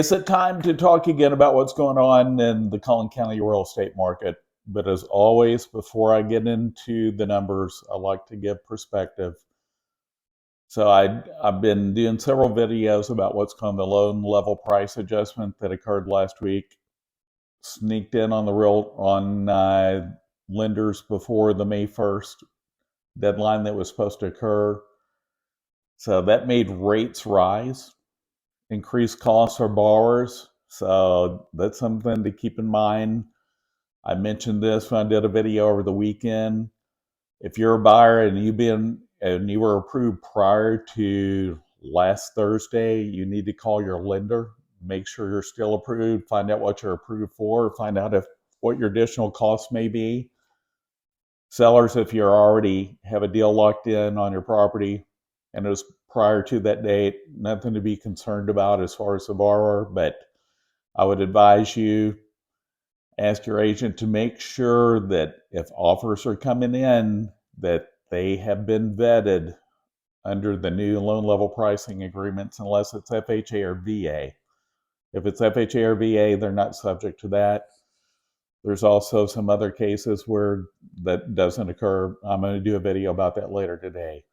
Is it time to talk again about what's going on in the Collin County real estate market? But as always, before I get into the numbers, I like to give perspective. So I've been doing several videos about what's called the loan level price adjustment that occurred last week. Sneaked in on the real on lenders before the May 1st deadline that was supposed to occur. So that made rates rise, increased costs for borrowers. So that's something to keep in mind. I mentioned this when I did a video over the weekend. If you're a buyer and you were approved prior to last Thursday, you need to call your lender, make sure you're still approved, find out what you're approved for, find out what your additional costs may be. Sellers, if you already have a deal locked in on your property and it was prior to that date, nothing to be concerned about as far as the borrower, but I would advise you ask your agent to make sure that if offers are coming in, that they have been vetted under the new loan level pricing agreements, unless it's FHA or VA. If it's FHA or VA, they're not subject to that. There's also some other cases where that doesn't occur. I'm going to do a video about that later today.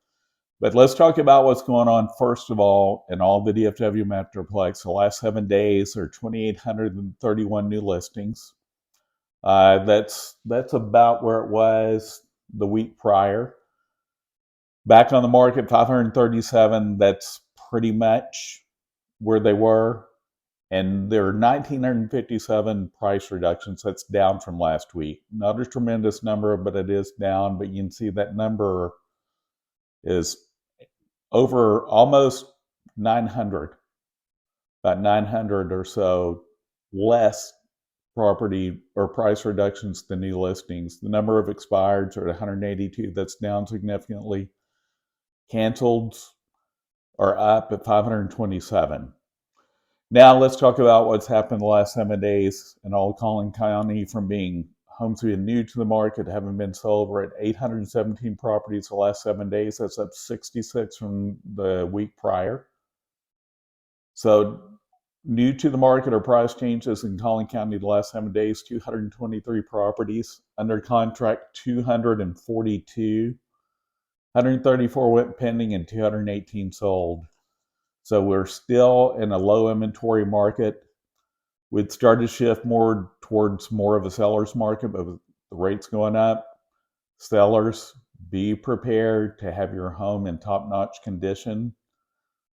But let's talk about what's going on, first of all, in all the DFW Metroplex. The last 7 days are 2,831 new listings. That's about where it was the week prior. Back on the market, 537. That's pretty much where they were. And there are 1,957 price reductions. That's down from last week. Not a tremendous number, but it is down. But you can see that number is over almost 900, about 900 or so less property or price reductions than new listings. The number of expireds are at 182. That's down significantly. Canceled are up at 527. Now let's talk about what's happened the last 7 days in all Collin County, from being homes being new to the market, having been sold. We're at 817 properties the last 7 days. That's up 66 from the week prior. So new to the market or price changes in Collin County the last 7 days, 223 properties. Under contract, 242. 134 went pending and 218 sold. So we're still in a low inventory market. We'd start to shift more towards more of a seller's market, but with the rates going up, sellers, be prepared to have your home in top-notch condition.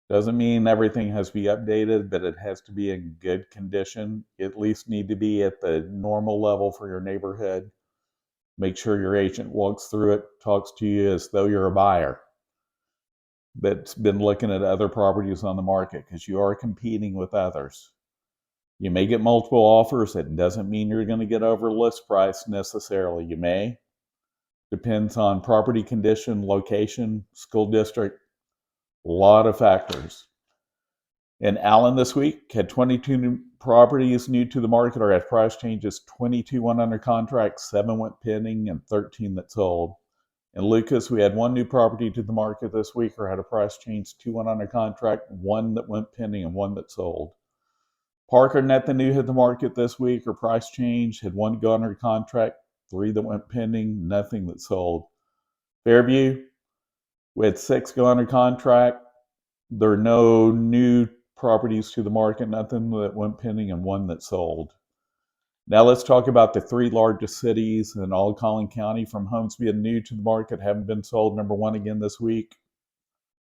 Doesn't mean everything has to be updated, but it has to be in good condition. At least need to be at the normal level for your neighborhood. Make sure your agent walks through it, talks to you as though you're a buyer that's been looking at other properties on the market, because you are competing with others. You may get multiple offers. It doesn't mean you're going to get over list price necessarily. You may. Depends on property condition, location, school district, a lot of factors. In Allen this week, had 22 new properties new to the market or at price changes. 22 went under contract, 7 went pending, and 13 that sold. In Lucas, we had 1 new property to the market this week or had a price change. 2 went under contract, 1 that went pending, and 1 that sold. Parker, nothing new hit the market this week or price change. Had 1 go under contract, 3 that went pending, nothing that sold. Fairview, we had 6 go under contract. There are no new properties to the market, nothing that went pending, and 1 that sold. Now let's talk about the 3 largest cities in all Collin County from homes being new to the market, haven't been sold. Number 1 again this week,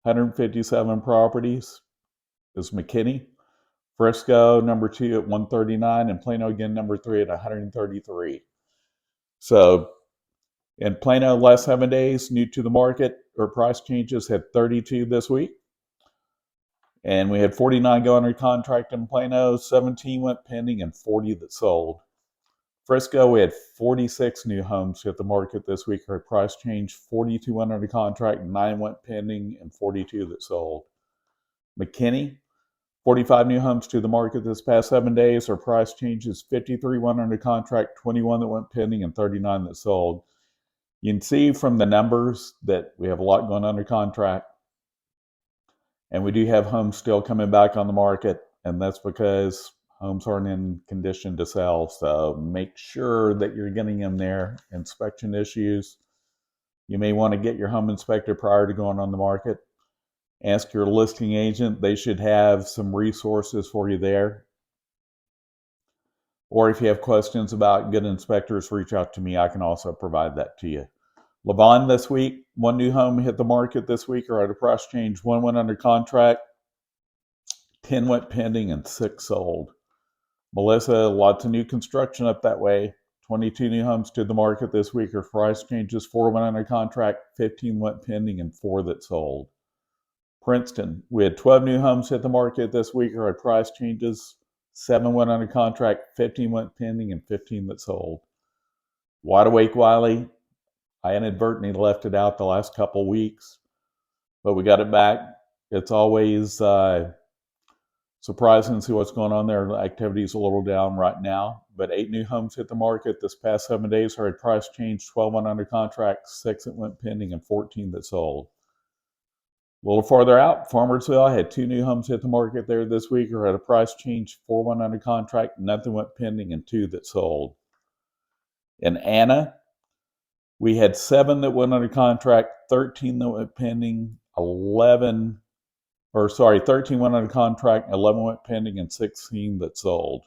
157 properties is Mckinney. Frisco, number 2 at 139, and Plano again, number 3 at 133. So in Plano, last 7 days, new to the market or price changes, had 32 this week. And we had 49 go under contract in Plano, 17 went pending, and 40 that sold. Frisco, we had 46 new homes hit the market this week or price change. 42 went under contract, 9 went pending, and 42 that sold. Mckinney, 45 new homes to the market this past 7 days or price changes. 53 went under contract, 21 that went pending, and 39 that sold. You can see from the numbers that we have a lot going under contract. And we do have homes still coming back on the market. and that's because homes aren't in condition to sell. So make sure that you're getting them there. Inspection issues. You may want to get your home inspected prior to going on the market. Ask your listing agent. They should have some resources for you there. Or if you have questions about good inspectors, reach out to me. I can also provide that to you. Lavon this week, 1 new home hit the market this week or at a price change. 1 went under contract, 10 went pending, and 6 sold. Melisa, lots of new construction up that way. 22 new homes to the market this week or price changes. 4 went under contract, 15 went pending, and 4 that sold. Princeton, we had 12 new homes hit the market this week or at price changes. 7 went under contract, 15 went pending, and 15 that sold. Wide Awake Wylie, I inadvertently left it out the last couple weeks, but we got it back. It's always surprising to see what's going on there. Activity is a little down right now, but 8 new homes hit the market this past 7 days. Heard price change, 12 went under contract, 6 that went pending, and 14 that sold. A little farther out, Farmersville, I had 2 new homes hit the market there this week or had a price change, 4 went under contract, nothing went pending, and 2 that sold. In Anna, we had 7 that went under contract, 13 that went pending, 13 went under contract, 11 went pending, and 16 that sold.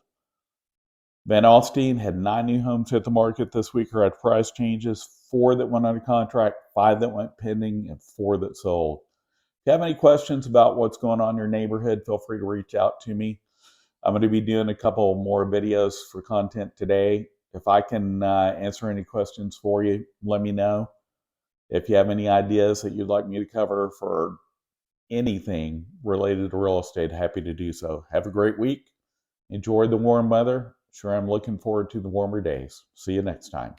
Van Alstyne had 9 new homes hit the market this week or had price changes, 4 that went under contract, 5 that went pending, and 4 that sold. If you have any questions about what's going on in your neighborhood, feel free to reach out to me. I'm going to be doing a couple more videos for content today. If I can answer any questions for you, let me know. If you have any ideas that you'd like me to cover for anything related to real estate, happy to do so. Have a great week. Enjoy the warm weather. Sure, I'm looking forward to the warmer days. See you next time.